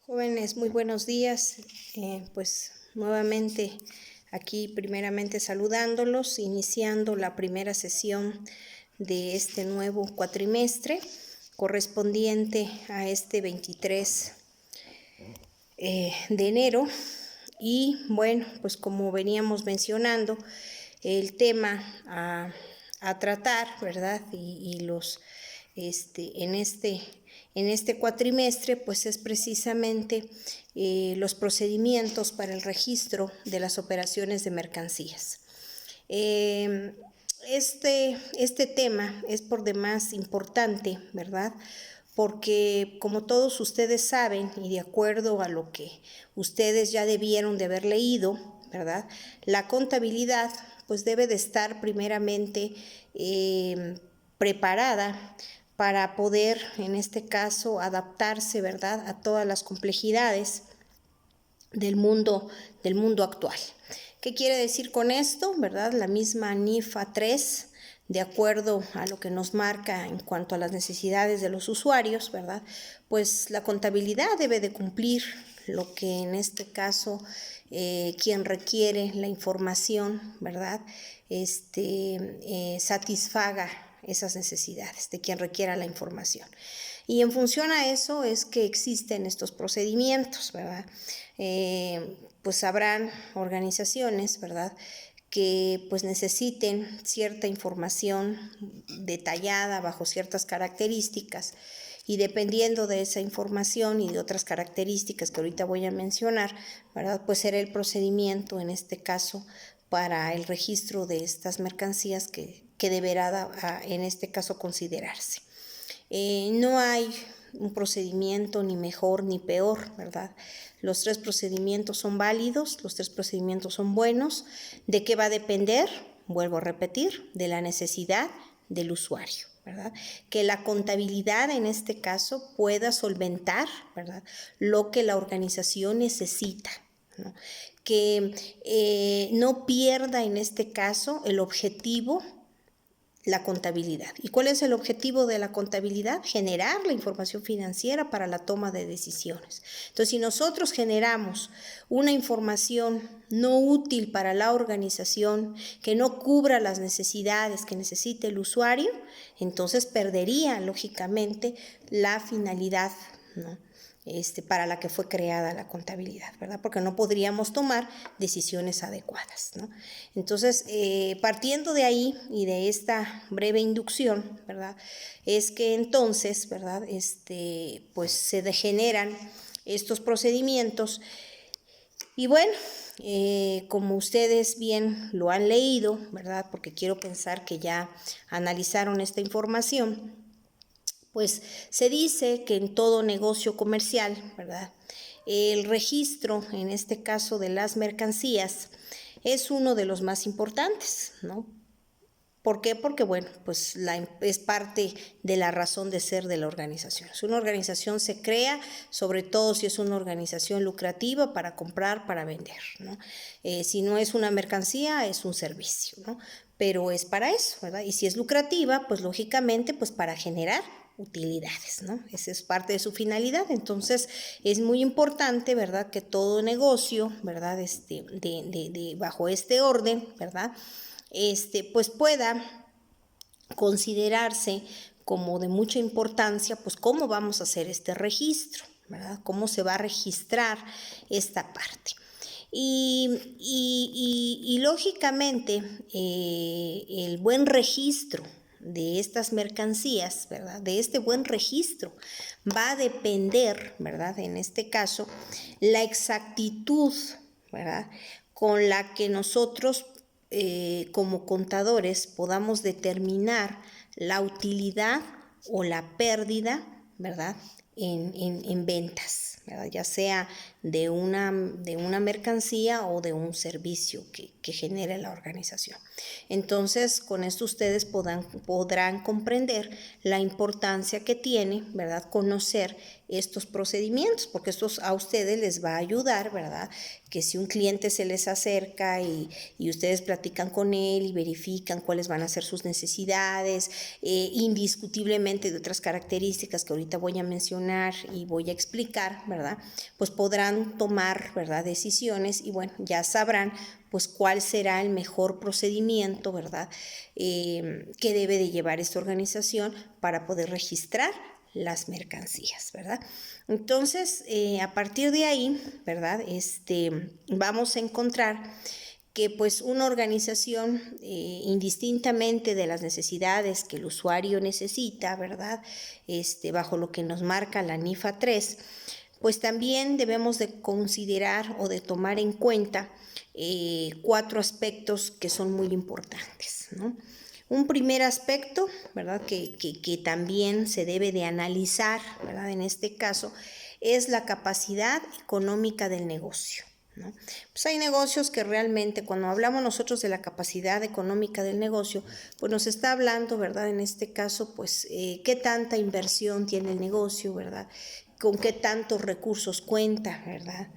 Jóvenes, muy buenos días. Pues nuevamente aquí primeramente saludándolos, iniciando la primera sesión de este nuevo cuatrimestre correspondiente a este 23 de enero. Y bueno, pues como veníamos mencionando, el tema a tratar, ¿verdad? Y los en este cuatrimestre, pues es precisamente los procedimientos para el registro de las operaciones de mercancías. Este tema es por demás importante, ¿verdad? Porque como todos ustedes saben, y de acuerdo a lo que ustedes ya debieron de haber leído, ¿verdad? La contabilidad pues debe de estar primeramente preparada para poder, en este caso, adaptarse, ¿verdad?, a todas las complejidades del mundo actual. ¿Qué quiere decir con esto? ¿Verdad? La misma NIFA 3, de acuerdo a lo que nos marca en cuanto a las necesidades de los usuarios, ¿verdad? Pues la contabilidad debe de cumplir lo que en este caso quien requiere la información, ¿verdad? Satisfaga esas necesidades de quien requiera la información. Y en función a eso es que existen estos procedimientos, ¿verdad? Pues habrán organizaciones, ¿verdad?, que pues necesiten cierta información detallada bajo ciertas características, y dependiendo de esa información y de otras características que ahorita voy a mencionar, ¿verdad?, pues será el procedimiento en este caso para el registro de estas mercancías que deberá en este caso considerarse. No hay un procedimiento ni mejor ni peor, ¿verdad? Los tres procedimientos son válidos, los tres procedimientos son buenos. ¿De qué va a depender? Vuelvo a repetir, de la necesidad del usuario, ¿verdad? Que la contabilidad en este caso pueda solventar, ¿verdad?, lo que la organización necesita, ¿no? Que no pierda en este caso el objetivo, la contabilidad. ¿Y cuál es el objetivo de la contabilidad? Generar la información financiera para la toma de decisiones. Entonces, si nosotros generamos una información no útil para la organización, que no cubra las necesidades que necesita el usuario, entonces perdería, lógicamente, la finalidad, ¿no?, para la que fue creada la contabilidad, ¿verdad? Porque no podríamos tomar decisiones adecuadas, ¿no? Entonces, partiendo de ahí y de esta breve inducción, ¿verdad?, es que entonces, ¿verdad?, pues se degeneran estos procedimientos. Y bueno, como ustedes bien lo han leído, ¿verdad?, porque quiero pensar que ya analizaron esta información, pues se dice que en todo negocio comercial, ¿verdad?, el registro, en este caso de las mercancías, es uno de los más importantes, ¿no? ¿Por qué? Porque, bueno, pues es parte de la razón de ser de la organización. Si una organización se crea, sobre todo si es una organización lucrativa, para comprar, para vender, ¿no? Si no es una mercancía, es un servicio, ¿no? Pero es para eso, ¿verdad? Y si es lucrativa, pues lógicamente, pues para generar utilidades, ¿no? Esa es parte de su finalidad. Entonces, es muy importante, ¿verdad?, que todo negocio, ¿verdad?, bajo este orden, ¿verdad?, pues pueda considerarse como de mucha importancia, pues cómo vamos a hacer este registro, ¿verdad?, cómo se va a registrar esta parte. Y lógicamente, el buen registro de estas mercancías, ¿verdad?, de este buen registro, va a depender, ¿verdad?, en este caso, la exactitud, ¿verdad?, con la que nosotros como contadores podamos determinar la utilidad o la pérdida, ¿verdad?, en ventas, ¿verdad?, ya sea de una mercancía o de un servicio que genere la organización. Entonces, con esto ustedes podrán comprender la importancia que tiene, ¿verdad?, conocer estos procedimientos, porque esto a ustedes les va a ayudar, ¿verdad? Que si un cliente se les acerca y ustedes platican con él y verifican cuáles van a ser sus necesidades, indiscutiblemente de otras características que ahorita voy a mencionar y voy a explicar, ¿verdad? Pues podrán tomar, ¿verdad?, decisiones y bueno, ya sabrán pues cuál será el mejor procedimiento, ¿verdad?, que debe de llevar esta organización para poder registrar las mercancías, ¿verdad? Entonces, a partir de ahí, ¿verdad?, vamos a encontrar que pues una organización, indistintamente de las necesidades que el usuario necesita, ¿verdad?, bajo lo que nos marca la NIFA 3, pues también debemos de considerar o de tomar en cuenta 4 aspectos que son muy importantes, ¿no? Un primer aspecto, ¿verdad?, que también se debe de analizar, ¿verdad?, en este caso, es la capacidad económica del negocio, ¿no? Pues hay negocios que realmente, cuando hablamos nosotros de la capacidad económica del negocio, pues nos está hablando, ¿verdad?, en este caso, pues, qué tanta inversión tiene el negocio, ¿verdad?, con qué tantos recursos cuenta, ¿verdad?,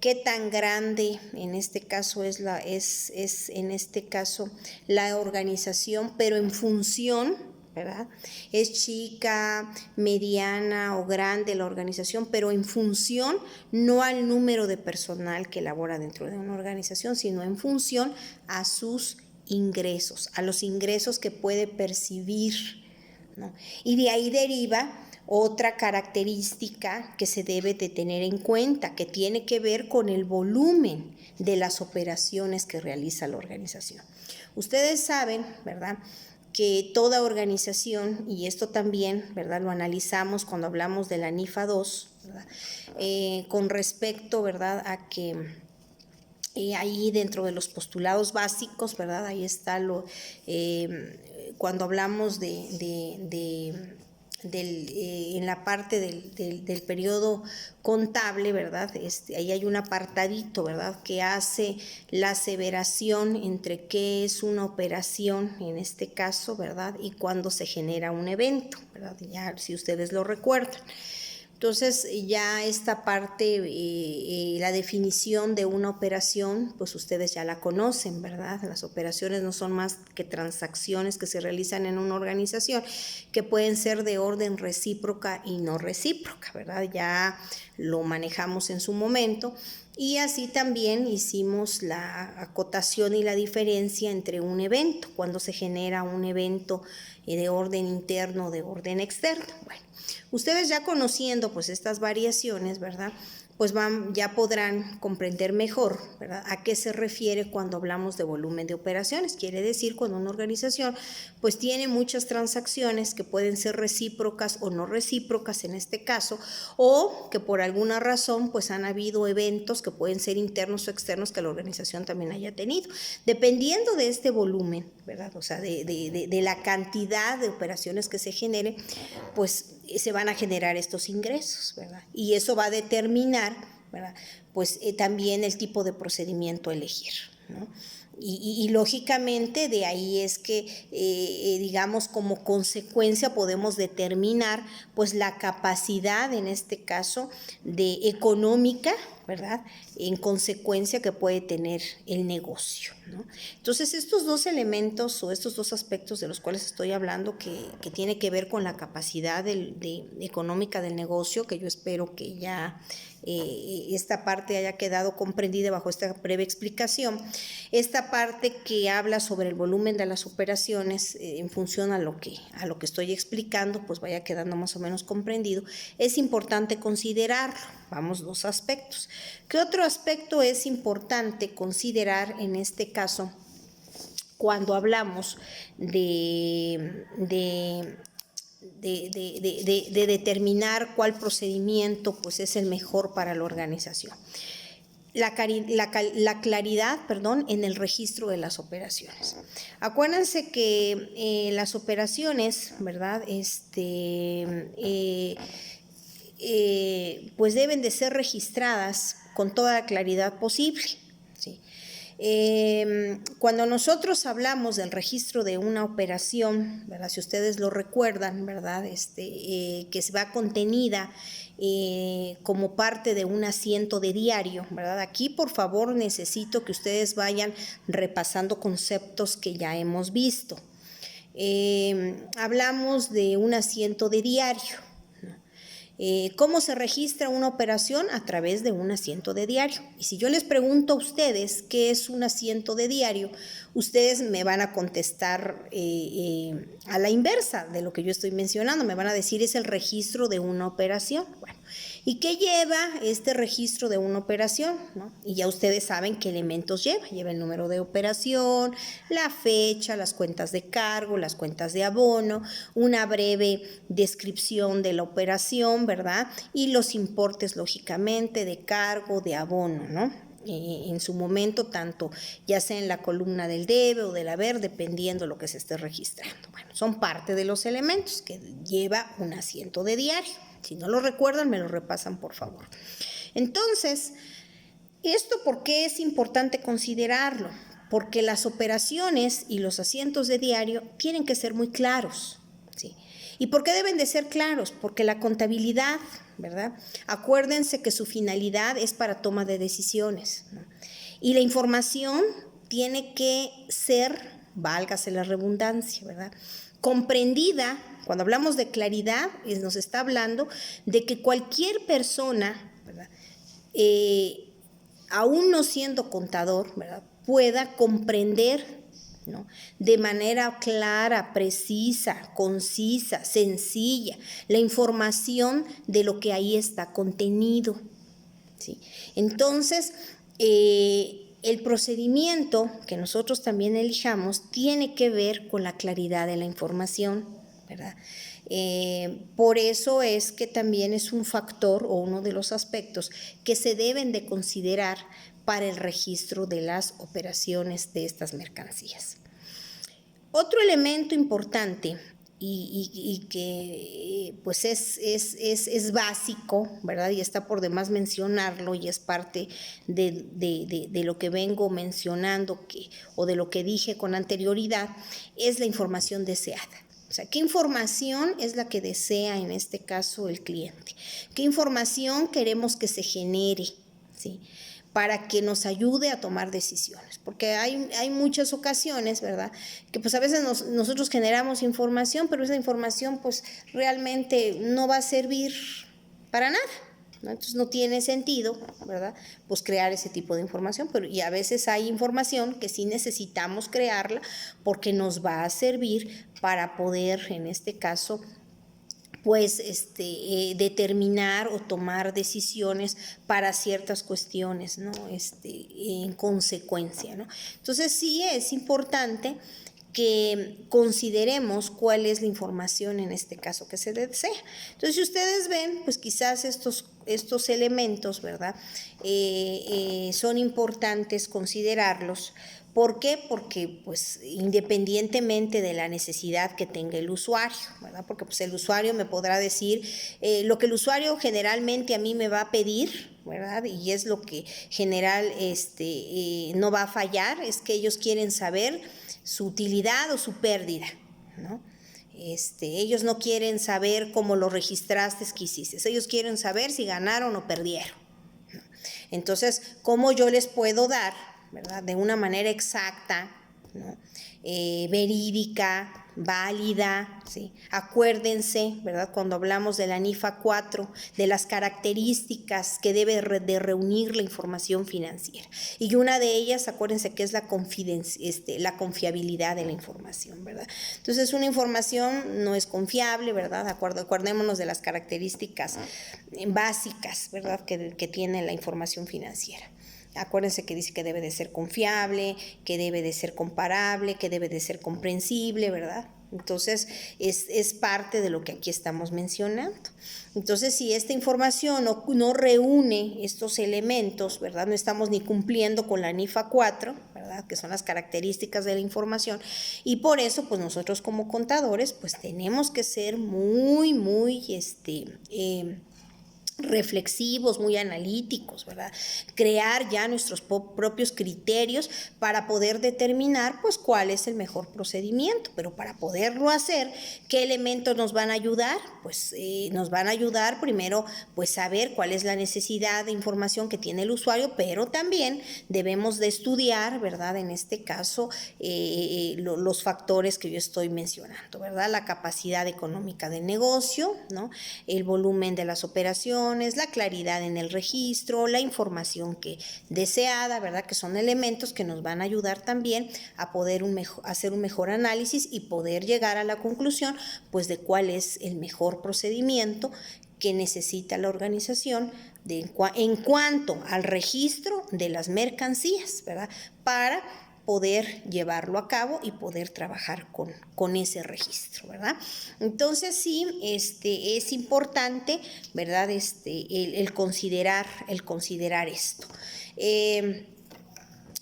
qué tan grande en este caso es en este caso la organización, pero en función, ¿verdad? Es chica, mediana o grande la organización, pero en función no al número de personal que labora dentro de una organización, sino en función a sus ingresos, a los ingresos que puede percibir, ¿no? Y de ahí deriva otra característica que se debe de tener en cuenta, que tiene que ver con el volumen de las operaciones que realiza la organización. Ustedes saben, ¿verdad?, que toda organización, y esto también, ¿verdad?, lo analizamos cuando hablamos de la NIFA 2, ¿verdad?, con respecto, ¿verdad?, a que ahí dentro de los postulados básicos, ¿verdad?, ahí está cuando hablamos en la parte del periodo contable, ¿verdad?, ahí hay un apartadito, ¿verdad?, que hace la aseveración entre qué es una operación en este caso, ¿verdad?, y cuándo se genera un evento, ¿verdad?, ya si ustedes lo recuerdan. Entonces ya esta parte, la definición de una operación, pues ustedes ya la conocen, ¿verdad? Las operaciones no son más que transacciones que se realizan en una organización que pueden ser de orden recíproca y no recíproca, ¿verdad? Ya lo manejamos en su momento. Y así también hicimos la acotación y la diferencia entre un evento, cuando se genera un evento de orden interno o de orden externo. Bueno, ustedes ya conociendo pues estas variaciones, ¿verdad?, pues ya podrán comprender mejor, ¿verdad?, a qué se refiere cuando hablamos de volumen de operaciones. Quiere decir cuando una organización pues tiene muchas transacciones que pueden ser recíprocas o no recíprocas en este caso, o que por alguna razón pues han habido eventos que pueden ser internos o externos que la organización también haya tenido. Dependiendo de este volumen, ¿verdad?, o sea, de la cantidad de operaciones que se generen, pues se van a generar estos ingresos, ¿verdad? Y eso va a determinar, ¿verdad?, pues también el tipo de procedimiento a elegir, ¿no? Y lógicamente de ahí es que, digamos, como consecuencia podemos determinar pues la capacidad, en este caso, de económica, ¿verdad?, en consecuencia que puede tener el negocio, ¿no? Entonces estos dos elementos o estos dos aspectos de los cuales estoy hablando que tiene que ver con la capacidad económica del negocio, que yo espero que ya esta parte haya quedado comprendida bajo esta breve explicación. Esta parte que habla sobre el volumen de las operaciones en función a lo que estoy explicando, pues vaya quedando más o menos comprendido. Es importante considerarlo. Vamos, 2 aspectos. ¿Qué otro aspecto es importante considerar en este caso cuando hablamos de determinar cuál procedimiento pues es el mejor para la organización? La claridad, en el registro de las operaciones. Acuérdense que las operaciones, ¿verdad?, pues deben de ser registradas con toda la claridad posible, ¿sí? Cuando nosotros hablamos del registro de una operación, ¿verdad? Si ustedes lo recuerdan, ¿verdad? Que se va contenida como parte de un asiento de diario, ¿verdad? Aquí, por favor, necesito que ustedes vayan repasando conceptos que ya hemos visto. Hablamos de un asiento de diario. ¿Cómo se registra una operación? A través de un asiento de diario. Y si yo les pregunto a ustedes qué es un asiento de diario, ustedes me van a contestar a la inversa de lo que yo estoy mencionando. Me van a decir es el registro de una operación. Bueno, ¿y qué lleva este registro de una operación? ¿No? Y ya ustedes saben qué elementos lleva. Lleva el número de operación, la fecha, las cuentas de cargo, las cuentas de abono, una breve descripción de la operación, ¿verdad? Y los importes, lógicamente, de cargo, de abono, ¿no? En su momento, tanto ya sea en la columna del debe o del haber, dependiendo lo que se esté registrando. Bueno, son parte de los elementos que lleva un asiento de diario. Si no lo recuerdan, me lo repasan, por favor. Entonces, ¿esto por qué es importante considerarlo? Porque las operaciones y los asientos de diario tienen que ser muy claros, ¿sí? ¿Y por qué deben de ser claros? Porque la contabilidad, ¿verdad? Acuérdense que su finalidad es para toma de decisiones, ¿no? Y la información tiene que ser, válgase la redundancia, ¿verdad? Comprendida. Cuando hablamos de claridad, nos está hablando de que cualquier persona, ¿verdad? Aún no siendo contador, ¿verdad? Pueda comprender, ¿no? De manera clara, precisa, concisa, sencilla, la información de lo que ahí está contenido, ¿sí? Entonces, el procedimiento que nosotros también elijamos tiene que ver con la claridad de la información, ¿verdad? Por eso es que también es un factor o uno de los aspectos que se deben de considerar para el registro de las operaciones de estas mercancías. Otro elemento importante y que pues es básico, ¿verdad? Y está por demás mencionarlo y es parte de lo que vengo mencionando o de lo que dije con anterioridad, es la información deseada. O sea, ¿qué información es la que desea en este caso el cliente? ¿Qué información queremos que se genere? ¿Sí? Para que nos ayude a tomar decisiones, porque hay muchas ocasiones, ¿verdad?, que pues a veces nosotros generamos información, pero esa información pues realmente no va a servir para nada, ¿no? Entonces no tiene sentido, ¿verdad?, pues crear ese tipo de información, y a veces hay información que sí necesitamos crearla porque nos va a servir para poder, en este caso, pues determinar o tomar decisiones para ciertas cuestiones, ¿no? En consecuencia, ¿no? Entonces sí es importante que consideremos cuál es la información en este caso que se desea. Entonces, si ustedes ven, pues quizás estos elementos, ¿verdad?, son importantes considerarlos. ¿Por qué? Porque pues independientemente de la necesidad que tenga el usuario, ¿verdad? Porque pues el usuario me podrá decir lo que el usuario generalmente a mí me va a pedir, ¿verdad? Y es lo que general no va a fallar, es que ellos quieren saber su utilidad o su pérdida, ¿no? Ellos no quieren saber cómo lo registraste, que hiciste, ellos quieren saber si ganaron o perdieron, ¿no? Entonces, ¿cómo yo les puedo dar, ¿verdad?, de una manera exacta, ¿no?, verídica, válida, ¿sí? Acuérdense, ¿verdad?, cuando hablamos de la NIFA 4, de las características que debe de reunir la información financiera. Y una de ellas, acuérdense que es la confiabilidad de la información, ¿verdad? Entonces, una información no es confiable, ¿verdad? Acordémonos de las características básicas, ¿verdad?, que tiene la información financiera. Acuérdense que dice que debe de ser confiable, que debe de ser comparable, que debe de ser comprensible, ¿verdad? Entonces, es parte de lo que aquí estamos mencionando. Entonces, si esta información no reúne estos elementos, ¿verdad?, no estamos ni cumpliendo con la NIFA 4, ¿verdad?, que son las características de la información, y por eso, pues nosotros como contadores, pues tenemos que ser muy reflexivos, muy analíticos, ¿verdad? Crear ya nuestros propios criterios para poder determinar pues cuál es el mejor procedimiento, pero para poderlo hacer, ¿qué elementos nos van a ayudar? Pues nos van a ayudar primero pues saber cuál es la necesidad de información que tiene el usuario, pero también debemos de estudiar, ¿verdad? En este caso los factores que yo estoy mencionando, ¿verdad? La capacidad económica del negocio, ¿no? El volumen de las operaciones, la claridad en el registro, la información deseada, ¿verdad? Que son elementos que nos van a ayudar también a poder hacer un mejor análisis y poder llegar a la conclusión, pues, de cuál es el mejor procedimiento que necesita la organización en cuanto al registro de las mercancías, ¿verdad? Para poder llevarlo a cabo y poder trabajar con ese registro, ¿verdad? Entonces sí, es importante, ¿verdad? El considerar esto.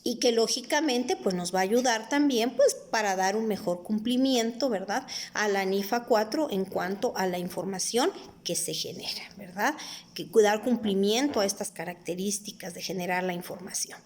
Y que lógicamente pues nos va a ayudar también pues para dar un mejor cumplimiento, ¿verdad? A la NIFA 4 en cuanto a la información que se genera, ¿verdad? Que dar cumplimiento a estas características de generar la información.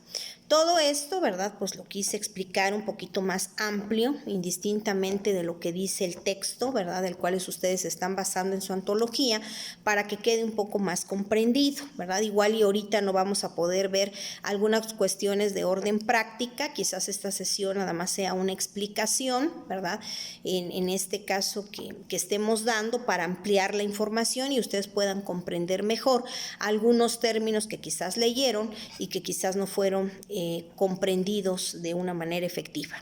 Todo esto, ¿verdad? Pues lo quise explicar un poquito más amplio, indistintamente de lo que dice el texto, ¿verdad? Del cual ustedes se están basando en su antología, para que quede un poco más comprendido, ¿verdad? Igual y ahorita no vamos a poder ver algunas cuestiones de orden práctica, quizás esta sesión nada más sea una explicación, ¿verdad? En este caso que estemos dando para ampliar la información y ustedes puedan comprender mejor algunos términos que quizás leyeron y que quizás no fueron comprendidos de una manera efectiva.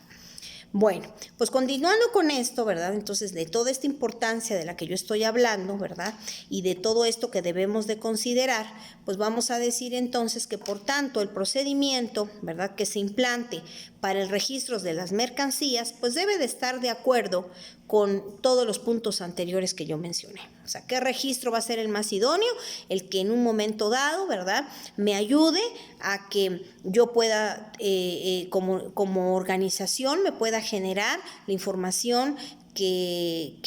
Bueno, pues continuando con esto, ¿verdad? Entonces, de toda esta importancia de la que yo estoy hablando, ¿verdad? Y de todo esto que debemos de considerar, pues vamos a decir entonces que por tanto el procedimiento, ¿verdad? Que se implante para el registro de las mercancías, pues debe de estar de acuerdo con todos los puntos anteriores que yo mencioné. O sea, ¿qué registro va a ser el más idóneo? El que en un momento dado, ¿verdad? Me ayude a que yo pueda, como organización, me pueda generar la información que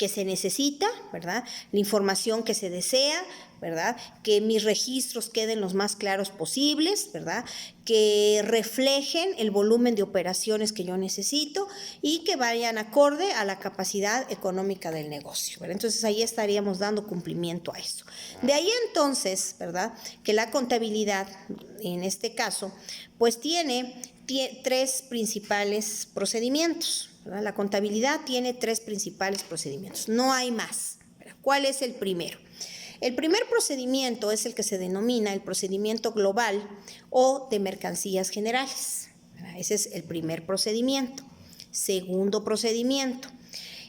se necesita, ¿verdad? La información que se desea, ¿verdad? Que mis registros queden los más claros posibles, ¿verdad? Que reflejen el volumen de operaciones que yo necesito y que vayan acorde a la capacidad económica del negocio, ¿verdad? Entonces ahí estaríamos dando cumplimiento a eso. De ahí entonces, ¿verdad? Que la contabilidad, en este caso, pues tiene tres principales procedimientos, ¿verdad? La contabilidad tiene tres principales procedimientos, no hay más, ¿verdad? ¿Cuál es el primero? El primer procedimiento es el que se denomina el procedimiento global o de mercancías generales. Ese es el primer procedimiento. Segundo procedimiento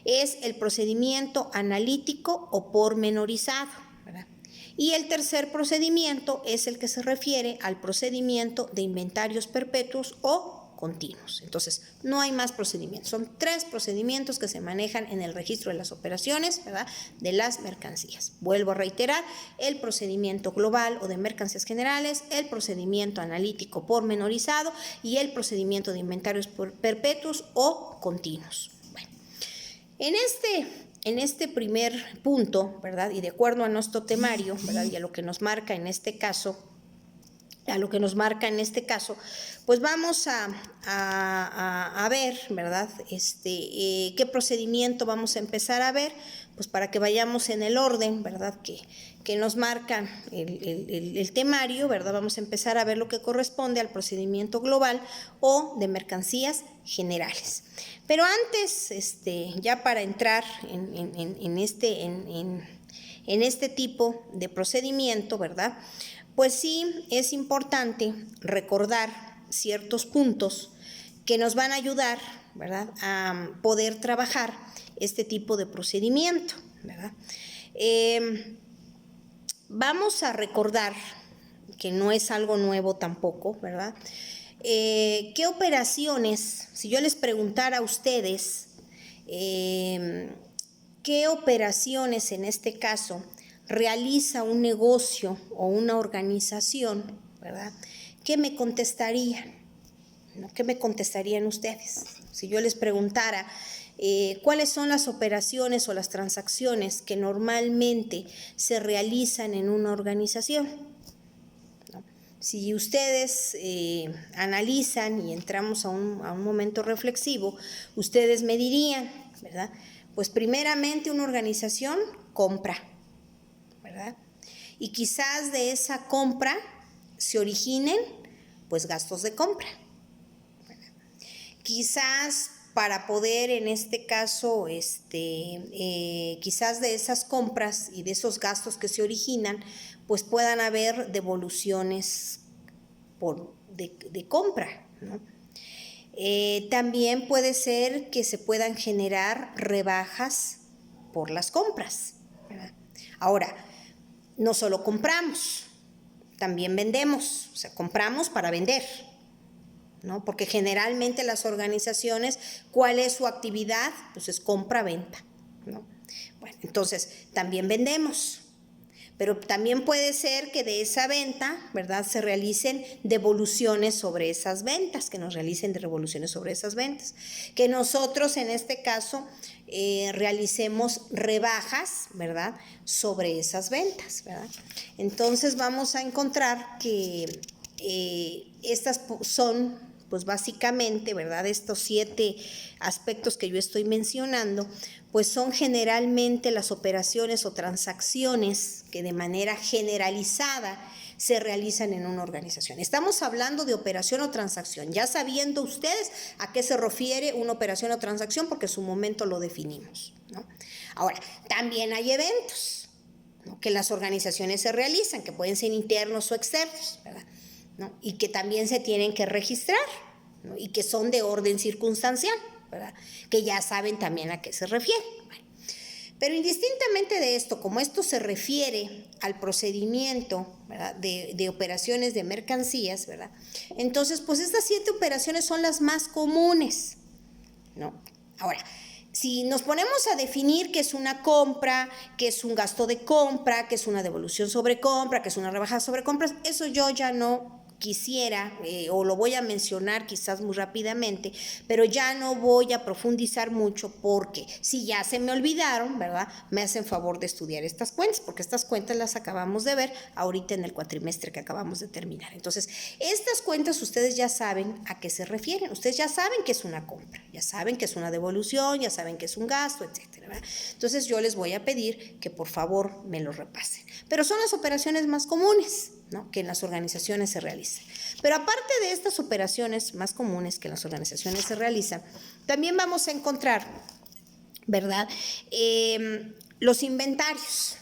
es el procedimiento analítico o pormenorizado, ¿verdad? Y el tercer procedimiento es el que se refiere al procedimiento de inventarios perpetuos o continuos. Entonces, no hay más procedimientos. Son tres procedimientos que se manejan en el registro de las operaciones, ¿verdad? De las mercancías. Vuelvo a reiterar, el procedimiento global o de mercancías generales, el procedimiento analítico pormenorizado y el procedimiento de inventarios perpetuos o continuos. Bueno, en este primer punto, ¿verdad? Y de acuerdo a nuestro temario, ¿verdad? Y a lo que nos marca en este caso, pues vamos a ver, ¿verdad? ¿Qué procedimiento vamos a empezar a ver? Pues para que vayamos en el orden, ¿verdad? Que nos marca el temario, ¿verdad? Vamos a empezar a ver lo que corresponde al procedimiento global o de mercancías generales. Pero antes, ya para entrar en este tipo de procedimiento, ¿verdad? Pues sí, es importante recordar ciertos puntos que nos van a ayudar, ¿verdad?, a poder trabajar este tipo de procedimiento, ¿verdad? Vamos a recordar, que no es algo nuevo tampoco, ¿verdad? ¿Qué operaciones, si yo les preguntara a ustedes, qué operaciones en este caso realiza un negocio o una organización, ¿verdad? ¿Qué me contestarían? ¿No? ¿Qué me contestarían ustedes? Si yo les preguntara, cuáles son las operaciones o las transacciones que normalmente se realizan en una organización. Si ustedes analizan y entramos a un momento reflexivo, ustedes me dirían, ¿verdad? Pues primeramente una organización compra, ¿verdad? Y quizás de esa compra se originen pues gastos de compra, ¿verdad? Quizás para poder en este caso, quizás de esas compras y de esos gastos que se originan, pues puedan haber devoluciones de compra, ¿no? También puede ser que se puedan generar rebajas por las compras, ¿verdad? Ahora, no solo compramos, también vendemos, o sea, compramos para vender, ¿no? Porque generalmente las organizaciones, ¿cuál es su actividad? Pues es compra-venta, ¿no? Bueno, entonces también vendemos, pero también puede ser que de esa venta, ¿verdad?, se realicen devoluciones sobre esas ventas, que nos realicen devoluciones sobre esas ventas, que nosotros en este caso realicemos rebajas, ¿verdad?, sobre esas ventas, ¿verdad? Entonces vamos a encontrar que estas son, pues básicamente, ¿verdad?, estos 7 aspectos que yo estoy mencionando, pues son generalmente las operaciones o transacciones que de manera generalizada se realizan en una organización. Estamos hablando de operación o transacción, ya sabiendo ustedes a qué se refiere una operación o transacción, porque en su momento lo definimos, ¿no? Ahora, también hay eventos, ¿no?, que las organizaciones se realizan, que pueden ser internos o externos, ¿verdad?, ¿no?, y que también se tienen que registrar, ¿no?, y que son de orden circunstancial, ¿verdad?, que ya saben también a qué se refiere. Bueno, pero indistintamente de esto, como esto se refiere al procedimiento, ¿verdad?, de operaciones de mercancías, ¿verdad?, entonces pues estas 7 operaciones son las más comunes, ¿no? Ahora, si nos ponemos a definir qué es una compra, qué es un gasto de compra, qué es una devolución sobre compra, qué es una rebaja sobre compras, eso yo ya no quisiera, o lo voy a mencionar quizás muy rápidamente, pero ya no voy a profundizar mucho, porque si ya se me olvidaron, ¿verdad?, me hacen favor de estudiar estas cuentas, porque estas cuentas las acabamos de ver ahorita en el cuatrimestre que acabamos de terminar. Entonces, estas cuentas ustedes ya saben a qué se refieren, ustedes ya saben que es una compra, ya saben que es una devolución, ya saben que es un gasto, etcétera, ¿verdad? Entonces yo les voy a pedir que por favor me lo repasen. Pero son las operaciones más comunes, ¿no?, que en las organizaciones se realizan. Pero aparte de estas operaciones más comunes que en las organizaciones se realizan, también vamos a encontrar, ¿verdad?, los inventarios,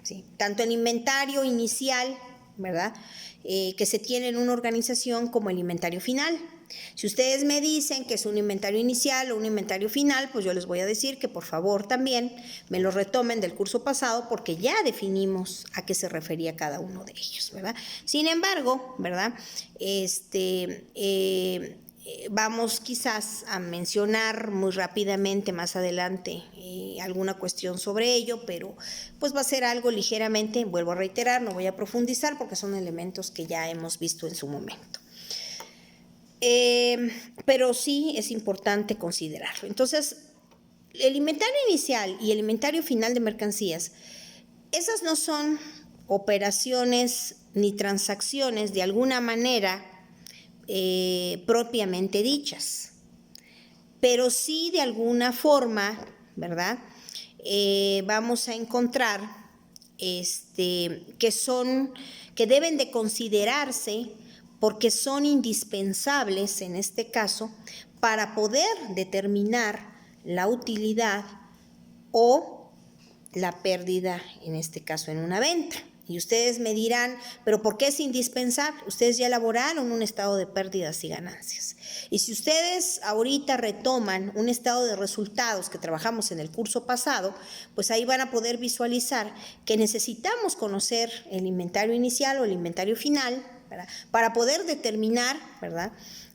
¿sí?, tanto el inventario inicial, ¿verdad?, que se tiene en una organización, como el inventario final. Si ustedes me dicen que es un inventario inicial o un inventario final, pues yo les voy a decir que por favor también me lo retomen del curso pasado, porque ya definimos a qué se refería cada uno de ellos, ¿verdad? Sin embargo, ¿verdad?, vamos quizás a mencionar muy rápidamente más adelante alguna cuestión sobre ello, pero pues va a ser algo ligeramente, vuelvo a reiterar, no voy a profundizar porque son elementos que ya hemos visto en su momento. Pero sí es importante considerarlo. Entonces, el inventario inicial y el inventario final de mercancías, esas no son operaciones ni transacciones de alguna manera propiamente dichas, pero sí de alguna forma, ¿verdad?, vamos a encontrar que deben de considerarse, porque son indispensables en este caso para poder determinar la utilidad o la pérdida, en este caso en una venta. Y ustedes me dirán, ¿pero por qué es indispensable? Ustedes ya elaboraron un estado de pérdidas y ganancias. Y si ustedes ahorita retoman un estado de resultados que trabajamos en el curso pasado, pues ahí van a poder visualizar que necesitamos conocer el inventario inicial o el inventario final, ¿verdad?, para poder determinar, ¿verdad?,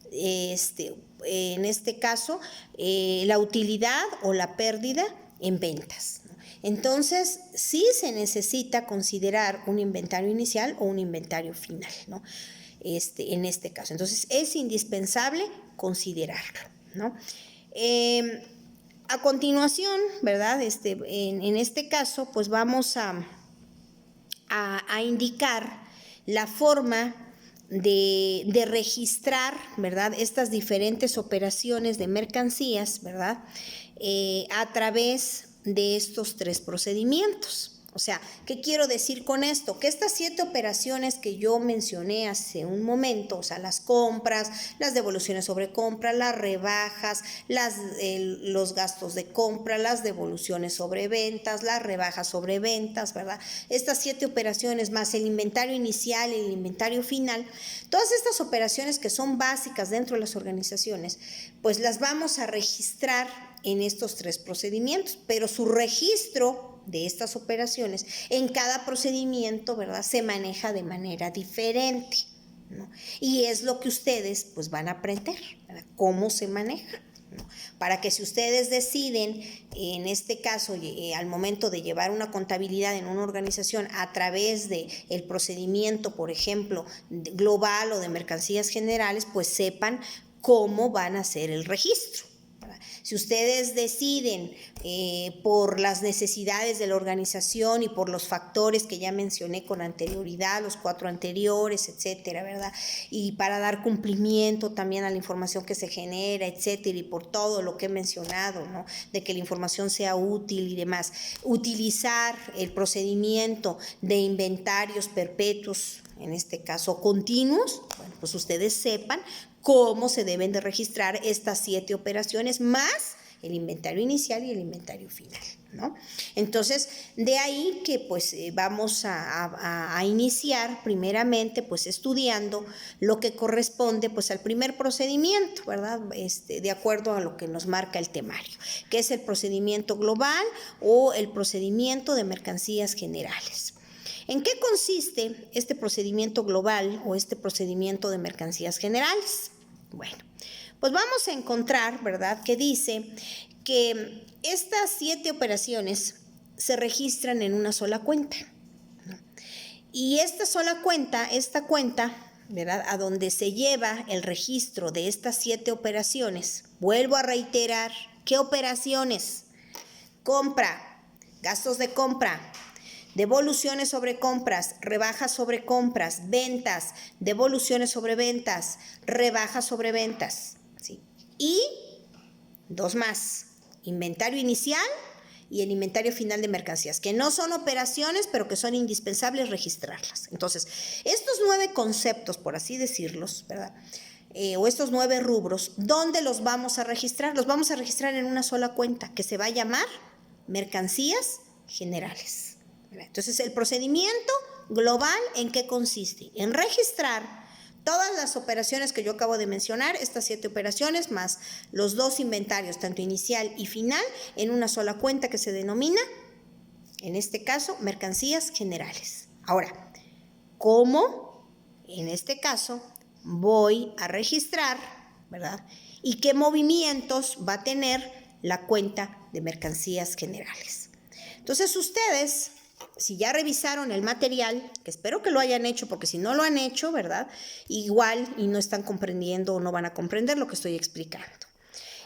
en este caso, la utilidad o la pérdida en ventas. Entonces, sí se necesita considerar un inventario inicial o un inventario final, ¿no?, en este caso. Entonces, es indispensable considerarlo, ¿no? A continuación, ¿verdad? En este caso, pues vamos a indicar la forma de registrar, ¿verdad?, estas diferentes operaciones de mercancías, ¿verdad?, a través de estos 3 procedimientos. O sea, ¿qué quiero decir con esto? Que estas 7 operaciones que yo mencioné hace un momento, o sea, las compras, las devoluciones sobre compra, las rebajas, los gastos de compra, las devoluciones sobre ventas, las rebajas sobre ventas, ¿verdad? Estas 7 operaciones más el inventario inicial y el inventario final, todas estas operaciones que son básicas dentro de las organizaciones, pues las vamos a registrar en estos 3 procedimientos, pero su registro de estas operaciones en cada procedimiento, ¿verdad?, se maneja de manera diferente, ¿no? Y es lo que ustedes pues van a aprender, ¿verdad?, cómo se maneja, ¿no? Para que si ustedes deciden, en este caso, al momento de llevar una contabilidad en una organización a través del procedimiento, por ejemplo, global o de mercancías generales, pues sepan cómo van a hacer el registro. Si ustedes deciden por las necesidades de la organización y por los factores que ya mencioné con anterioridad, los 4 anteriores, etcétera, ¿verdad? Y para dar cumplimiento también a la información que se genera, etcétera, y por todo lo que he mencionado, ¿no?, de que la información sea útil y demás, utilizar el procedimiento de inventarios perpetuos, en este caso continuos, bueno, pues ustedes sepan cómo se deben de registrar estas 7 operaciones más el inventario inicial y el inventario final, ¿no? Entonces, de ahí que pues vamos a iniciar primeramente pues estudiando lo que corresponde pues al primer procedimiento, ¿verdad? De acuerdo a lo que nos marca el temario, que es el procedimiento global o el procedimiento de mercancías generales. ¿En qué consiste este procedimiento global o este procedimiento de mercancías generales? Bueno, pues vamos a encontrar, ¿verdad?, que dice que estas 7 operaciones se registran en una sola cuenta, ¿no? Y esta cuenta, ¿verdad?, a donde se lleva el registro de estas 7 operaciones, vuelvo a reiterar, ¿qué operaciones? Compra, gastos de compra, devoluciones sobre compras, rebajas sobre compras, ventas, devoluciones sobre ventas, rebajas sobre ventas, ¿sí? Y 2 más, inventario inicial y el inventario final de mercancías, que no son operaciones, pero que son indispensables registrarlas. Entonces, estos 9 conceptos, por así decirlos, ¿verdad?, o estos 9 rubros, ¿dónde los vamos a registrar? Los vamos a registrar en una sola cuenta, que se va a llamar mercancías generales. Entonces, el procedimiento global, ¿en qué consiste? En registrar todas las operaciones que yo acabo de mencionar, estas 7 operaciones, más los 2 inventarios, tanto inicial y final, en una sola cuenta que se denomina, en este caso, mercancías generales. Ahora, ¿cómo, en este caso, voy a registrar, ¿verdad?, y qué movimientos va a tener la cuenta de mercancías generales? Entonces, ustedes, si ya revisaron el material, que espero que lo hayan hecho, porque si no lo han hecho, ¿verdad?, igual y no están comprendiendo o no van a comprender lo que estoy explicando.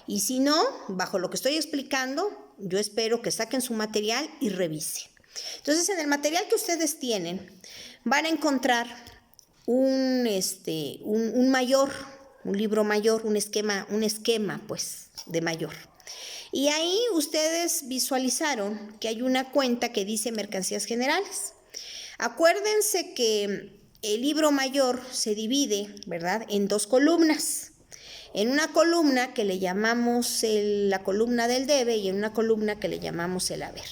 Y si no, bajo lo que estoy explicando, yo espero que saquen su material y revisen. Entonces, en el material que ustedes tienen, van a encontrar un mayor, un libro mayor, un esquema pues, de mayor. Y ahí ustedes visualizaron que hay una cuenta que dice mercancías generales. Acuérdense que el libro mayor se divide, ¿verdad?, en 2 columnas. En una columna que le llamamos la columna del debe y en una columna que le llamamos el haber.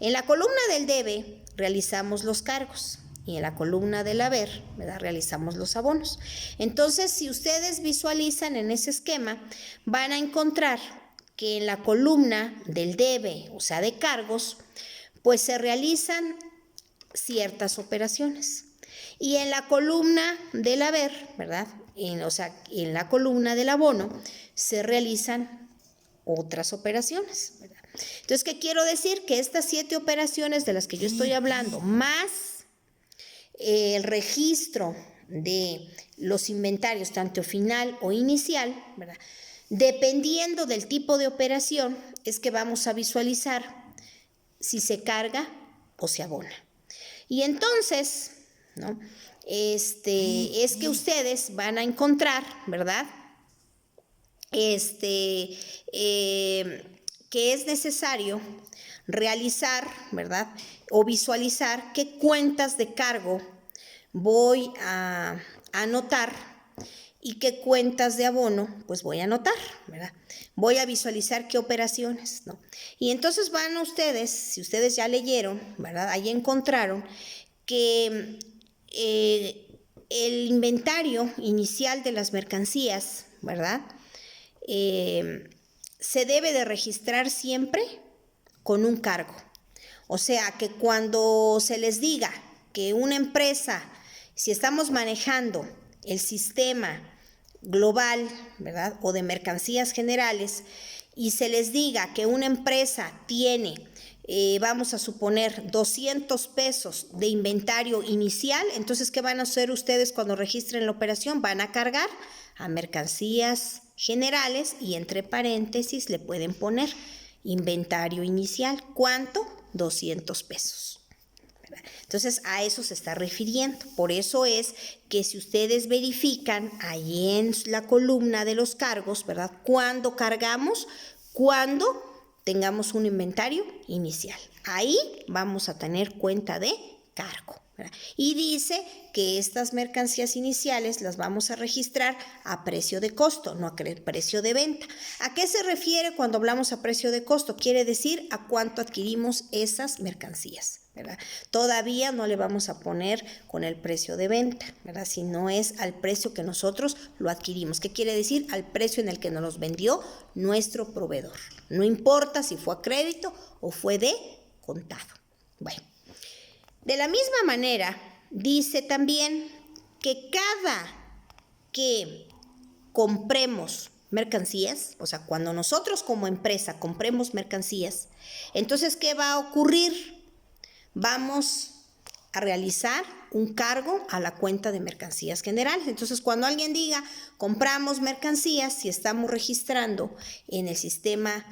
En la columna del debe realizamos los cargos y en la columna del haber, ¿verdad?, realizamos los abonos. Entonces, si ustedes visualizan en ese esquema, van a encontrar que en la columna del debe, o sea, de cargos, pues se realizan ciertas operaciones. Y en la columna del haber, ¿verdad?, en la columna del abono, se realizan otras operaciones, ¿verdad? Entonces, ¿qué quiero decir? Que estas 7 operaciones de las que yo estoy hablando, más el registro de los inventarios, tanto final o inicial, ¿verdad?, Dependiendo del tipo de operación, es que vamos a visualizar si se carga o se abona. Y entonces, ¿no? Es que ustedes van a encontrar, ¿verdad? Que es necesario realizar, ¿verdad? O visualizar qué cuentas de cargo voy a anotar y qué cuentas de abono pues voy a anotar, ¿verdad? Voy a visualizar qué operaciones, ¿no? Y entonces van ustedes, si ustedes ya leyeron, ¿verdad? Ahí encontraron que el inventario inicial de las mercancías, ¿verdad? Se debe de registrar siempre con un cargo. O sea, que cuando se les diga que una empresa, si estamos manejando el sistema global, ¿verdad? O de mercancías generales, y se les diga que una empresa tiene, vamos a suponer, 200 pesos de inventario inicial, entonces, ¿qué van a hacer ustedes cuando registren la operación? Van a cargar a mercancías generales y entre paréntesis le pueden poner inventario inicial. ¿Cuánto? 200 pesos. Entonces, a eso se está refiriendo. Por eso es que si ustedes verifican ahí en la columna de los cargos, ¿verdad? ¿Cuándo cargamos? Cuando tengamos un inventario inicial. Ahí vamos a tener cuenta de cargo, ¿verdad? Y dice que estas mercancías iniciales las vamos a registrar a precio de costo, no a precio de venta. ¿A qué se refiere cuando hablamos a precio de costo? Quiere decir a cuánto adquirimos esas mercancías, ¿verdad? Todavía no le vamos a poner con el precio de venta, ¿verdad? Si no es al precio que nosotros lo adquirimos. ¿Qué quiere decir? Al precio en el que nos los vendió nuestro proveedor. No importa si fue a crédito o fue de contado. Bueno, de la misma manera, dice también que cada que compremos mercancías, o sea, cuando nosotros como empresa compremos mercancías, entonces, ¿qué va a ocurrir? Vamos a realizar un cargo a la cuenta de mercancías generales. Entonces, cuando alguien diga compramos mercancías, si estamos registrando en el sistema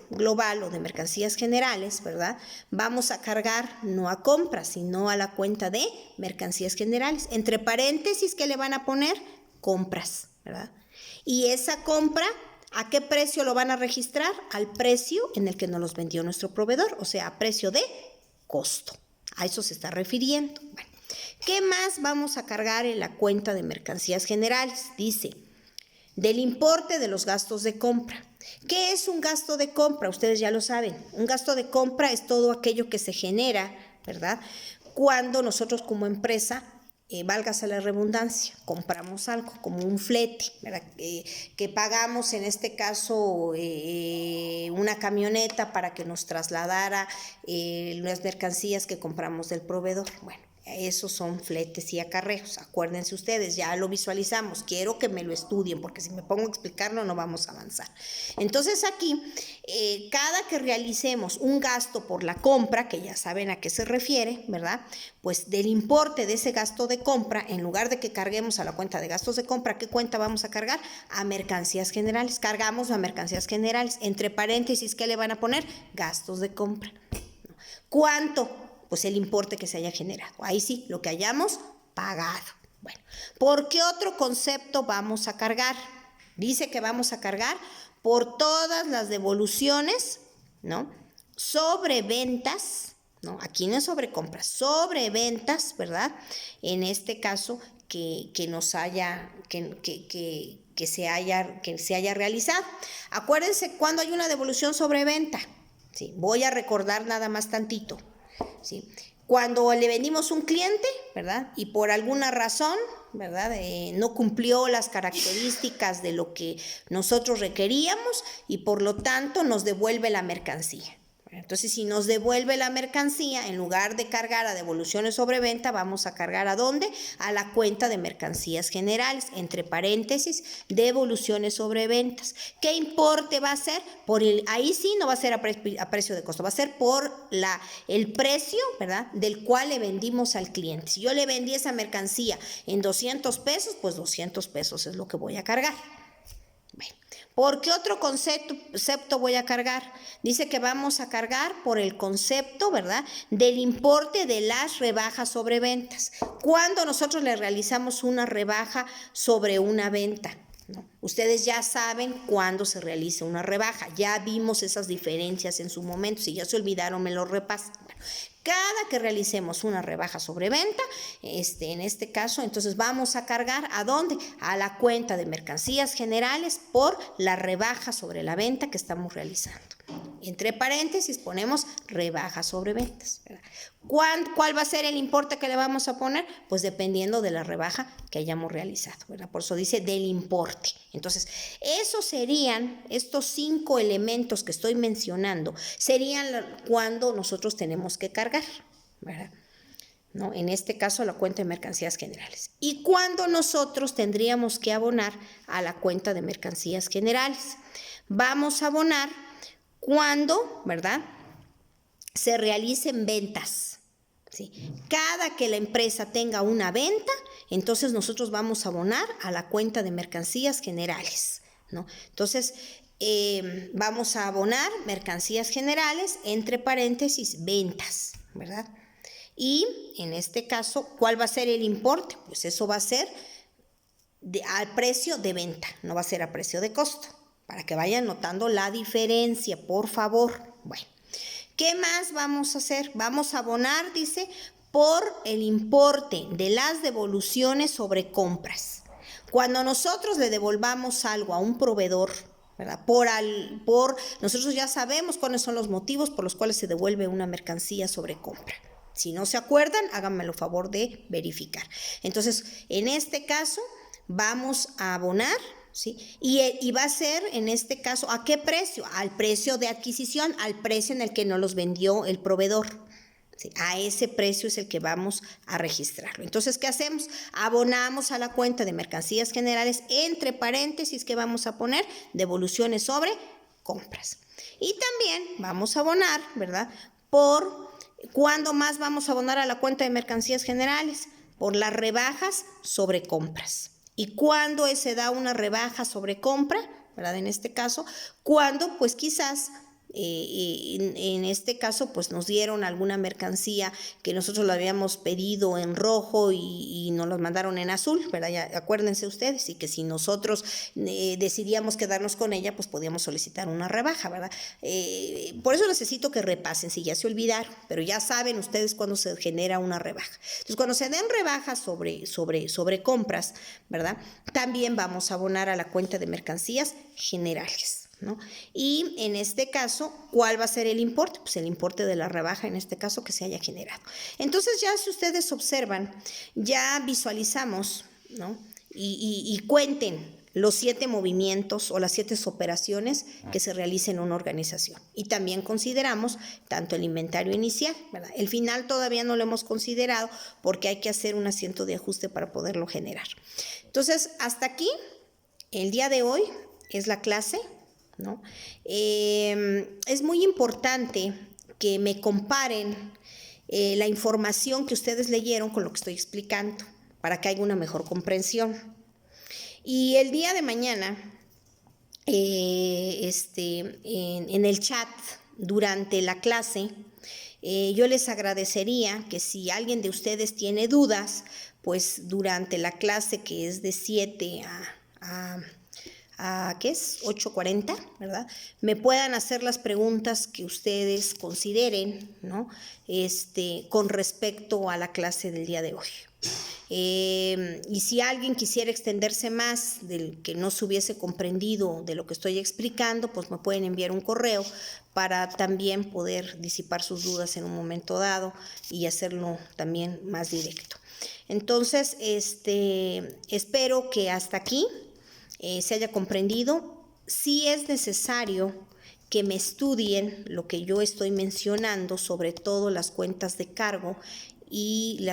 global o de mercancías generales, ¿verdad? Vamos a cargar no a compras, sino a la cuenta de mercancías generales. Entre paréntesis, ¿qué le van a poner? Compras, ¿verdad? Y esa compra, ¿a qué precio lo van a registrar? Al precio en el que nos los vendió nuestro proveedor, o sea, a precio de costo. A eso se está refiriendo. Bueno, ¿qué más vamos a cargar en la cuenta de mercancías generales? Dice, del importe de los gastos de compra. ¿Qué es un gasto de compra? Ustedes ya lo saben. Un gasto de compra es todo aquello que se genera, ¿verdad? Cuando nosotros como empresa, válgase la redundancia, compramos algo como un flete, ¿verdad? Que pagamos en este caso una camioneta para que nos trasladara las mercancías que compramos del proveedor. Bueno, esos son fletes y acarreos. Acuérdense ustedes, ya lo visualizamos. Quiero que me lo estudien porque si me pongo a explicarlo no vamos a avanzar. Entonces aquí, cada que realicemos un gasto por la compra, que ya saben a qué se refiere, ¿verdad? Pues del importe de ese gasto de compra, en lugar de que carguemos a la cuenta de gastos de compra, ¿qué cuenta vamos a cargar? A mercancías generales. Cargamos a mercancías generales. Entre paréntesis, ¿qué le van a poner? Gastos de compra. ¿Cuánto? Pues el importe que se haya generado. Ahí sí, lo que hayamos pagado. Bueno, ¿por qué otro concepto vamos a cargar? Dice que vamos a cargar por todas las devoluciones, ¿no? Sobre ventas, ¿no? Aquí no es sobre compras, sobre ventas, ¿verdad? En este caso, que se haya realizado. Acuérdense cuando hay una devolución sobre venta. Sí, voy a recordar nada más tantito. ¿Sí? Cuando le vendimos un cliente, ¿verdad? Y por alguna razón, ¿verdad? No cumplió las características de lo que nosotros requeríamos y por lo tanto nos devuelve la mercancía. Entonces, si nos devuelve la mercancía, en lugar de cargar a devoluciones sobre venta, vamos a cargar ¿a dónde? A la cuenta de mercancías generales, entre paréntesis, devoluciones sobre ventas. ¿Qué importe va a ser? Ahí sí no va a ser a precio de costo, va a ser por el precio, ¿verdad? Del cual le vendimos al cliente. Si yo le vendí esa mercancía en 200 pesos, pues 200 pesos es lo que voy a cargar. Bueno, ¿Por qué otro concepto voy a cargar? Dice que vamos a cargar por el concepto, ¿verdad?, del importe de las rebajas sobre ventas. ¿Cuándo nosotros le realizamos una rebaja sobre una venta? ¿No? Ustedes ya saben cuándo se realiza una rebaja. Ya vimos esas diferencias en su momento. Si ya se olvidaron, me lo repasan. Bueno, cada que realicemos una rebaja sobre venta, en este caso, entonces vamos a cargar ¿a dónde? A la cuenta de mercancías generales por la rebaja sobre la venta que estamos realizando. Entre paréntesis ponemos rebaja sobre ventas, ¿verdad? ¿Cuál va a ser el importe que le vamos a poner? Pues dependiendo de la rebaja que hayamos realizado, ¿verdad? Por eso dice del importe. Entonces, esos serían, estos 5 elementos que estoy mencionando, serían cuando nosotros tenemos que cargar, ¿verdad? ¿No? En este caso, la cuenta de mercancías generales. ¿Y cuándo nosotros tendríamos que abonar a la cuenta de mercancías generales? Vamos a abonar cuando, ¿verdad?, se realicen ventas. ¿Sí? Cada que la empresa tenga una venta, entonces nosotros vamos a abonar a la cuenta de mercancías generales, ¿no? Entonces, vamos a abonar mercancías generales, entre paréntesis, ventas, ¿verdad? Y en este caso, ¿cuál va a ser el importe? Pues eso va a ser al precio de venta, no va a ser a precio de costo, para que vayan notando la diferencia, por favor. Bueno, ¿qué más vamos a hacer? Vamos a abonar, dice, por el importe de las devoluciones sobre compras. Cuando nosotros le devolvamos algo a un proveedor, ¿verdad?, nosotros ya sabemos cuáles son los motivos por los cuales se devuelve una mercancía sobre compra. Si no se acuerdan, háganme el favor de verificar. Entonces, en este caso, vamos a abonar, ¿sí? Y va a ser, en este caso, ¿a qué precio? Al precio de adquisición, al precio en el que nos los vendió el proveedor. ¿Sí? A ese precio es el que vamos a registrarlo. Entonces, ¿qué hacemos? Abonamos a la cuenta de mercancías generales, entre paréntesis, ¿qué vamos a poner? Devoluciones sobre compras. Y también vamos a abonar, ¿verdad?, ¿cuándo más vamos a abonar a la cuenta de mercancías generales? Por las rebajas sobre compras. ¿Y cuándo se da una rebaja sobre compra? ¿Verdad? En este caso, cuando pues quizás en este caso pues nos dieron alguna mercancía que nosotros lo habíamos pedido en rojo y nos lo mandaron en azul, ¿verdad? Ya, acuérdense ustedes, y que si nosotros decidíamos quedarnos con ella, pues podíamos solicitar una rebaja, ¿verdad? Por eso necesito que repasen, si ya se olvidaron, pero ya saben ustedes cuándo se genera una rebaja. Entonces, cuando se den rebajas sobre compras, ¿verdad?, también vamos a abonar a la cuenta de mercancías generales, ¿no? Y en este caso, ¿cuál va a ser el importe? Pues el importe de la rebaja, en este caso, que se haya generado. Entonces, ya si ustedes observan, ya visualizamos, ¿no?, y cuenten los 7 movimientos o las 7 operaciones que se realicen en una organización. Y también consideramos tanto el inventario inicial, ¿verdad? El final todavía no lo hemos considerado porque hay que hacer un asiento de ajuste para poderlo generar. Entonces, hasta aquí, el día de hoy es la clase, ¿no? Es muy importante que me comparen la información que ustedes leyeron con lo que estoy explicando para que haya una mejor comprensión. Y el día de mañana, en el chat durante la clase, yo les agradecería que si alguien de ustedes tiene dudas, pues durante la clase, que es de 7 a ¿qué es? 8:40, ¿verdad?, me puedan hacer las preguntas que ustedes consideren, ¿no?, con respecto a la clase del día de hoy. Y si alguien quisiera extenderse más del que no se hubiese comprendido de lo que estoy explicando, pues me pueden enviar un correo para también poder disipar sus dudas en un momento dado y hacerlo también más directo. Entonces, espero que hasta aquí se haya comprendido. Sí es necesario que me estudien lo que yo estoy mencionando, sobre todo las cuentas de cargo y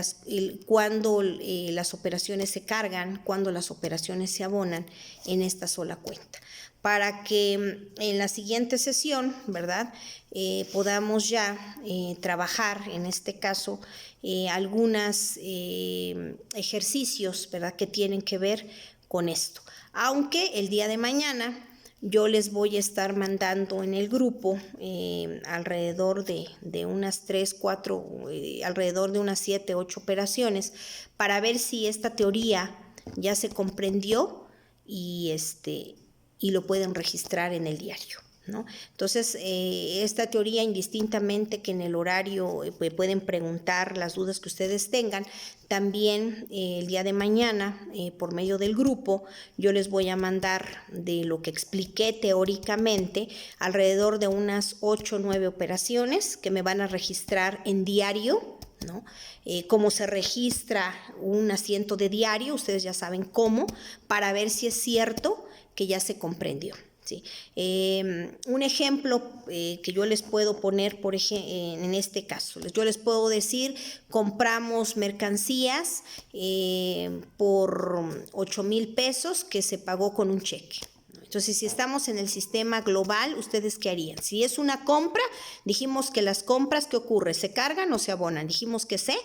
cuando las operaciones se cargan, cuando las operaciones se abonan en esta sola cuenta, para que en la siguiente sesión, ¿verdad?, podamos ya trabajar, en este caso, algunos ejercicios, ¿verdad?, que tienen que ver con esto. Aunque el día de mañana yo les voy a estar mandando en el grupo alrededor de unas 3, 4, alrededor de unas 7, 8 operaciones para ver si esta teoría ya se comprendió y lo pueden registrar en el diario, ¿no? Entonces, esta teoría, indistintamente que en el horario pueden preguntar las dudas que ustedes tengan, también el día de mañana, por medio del grupo, yo les voy a mandar de lo que expliqué teóricamente, alrededor de unas 8 o 9 operaciones que me van a registrar en diario, ¿no? Cómo se registra un asiento de diario, ustedes ya saben cómo, para ver si es cierto que ya se comprendió. Sí. Un ejemplo que yo les puedo poner en este caso, yo les puedo decir, compramos mercancías por 8,000 pesos que se pagó con un cheque. Entonces, si estamos en el sistema global, ¿ustedes qué harían? Si es una compra, dijimos que las compras, ¿qué ocurre? ¿Se cargan o se abonan? Dijimos que se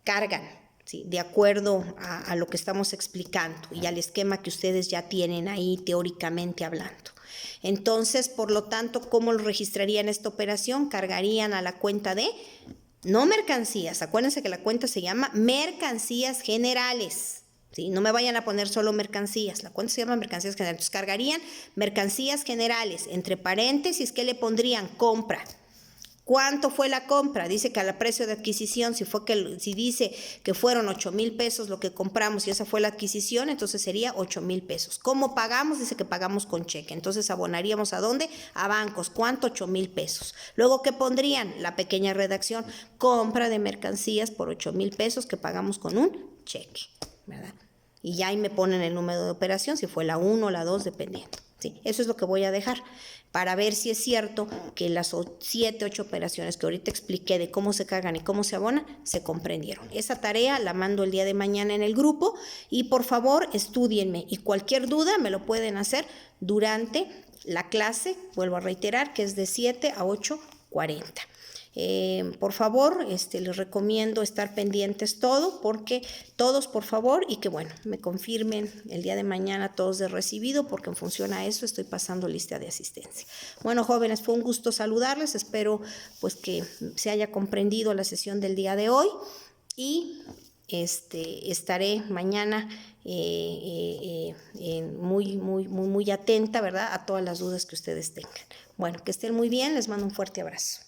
cargan. Sí, de acuerdo a lo que estamos explicando y al esquema que ustedes ya tienen ahí teóricamente hablando. Entonces, por lo tanto, ¿cómo lo registrarían esta operación? Cargarían a la cuenta de, no mercancías, acuérdense que la cuenta se llama mercancías generales. ¿Sí? No me vayan a poner solo mercancías, la cuenta se llama mercancías generales. Entonces, cargarían mercancías generales, entre paréntesis, ¿qué le pondrían? Compra. ¿Cuánto fue la compra? Dice que al precio de adquisición, si dice que fueron 8,000 pesos lo que compramos y esa fue la adquisición, entonces sería 8,000 pesos. ¿Cómo pagamos? Dice que pagamos con cheque. Entonces abonaríamos ¿a dónde? A bancos. ¿Cuánto? 8,000 pesos. Luego, ¿qué pondrían? La pequeña redacción. Compra de mercancías por 8,000 pesos que pagamos con un cheque, ¿verdad? Y ya ahí me ponen el número de operación, si fue la 1 o la 2, dependiendo. Sí, eso es lo que voy a dejar para ver si es cierto que las 7, 8 operaciones que ahorita expliqué de cómo se cargan y cómo se abonan, se comprendieron. Esa tarea la mando el día de mañana en el grupo y por favor estúdienme y cualquier duda me lo pueden hacer durante la clase, vuelvo a reiterar que es de 7 a 8:40. Por favor, les recomiendo estar pendientes todos, por favor, y que bueno, me confirmen el día de mañana todos de recibido, porque en función a eso estoy pasando lista de asistencia. Bueno, jóvenes, fue un gusto saludarles, espero pues que se haya comprendido la sesión del día de hoy y estaré mañana muy atenta, ¿verdad?, a todas las dudas que ustedes tengan. Bueno, que estén muy bien, les mando un fuerte abrazo.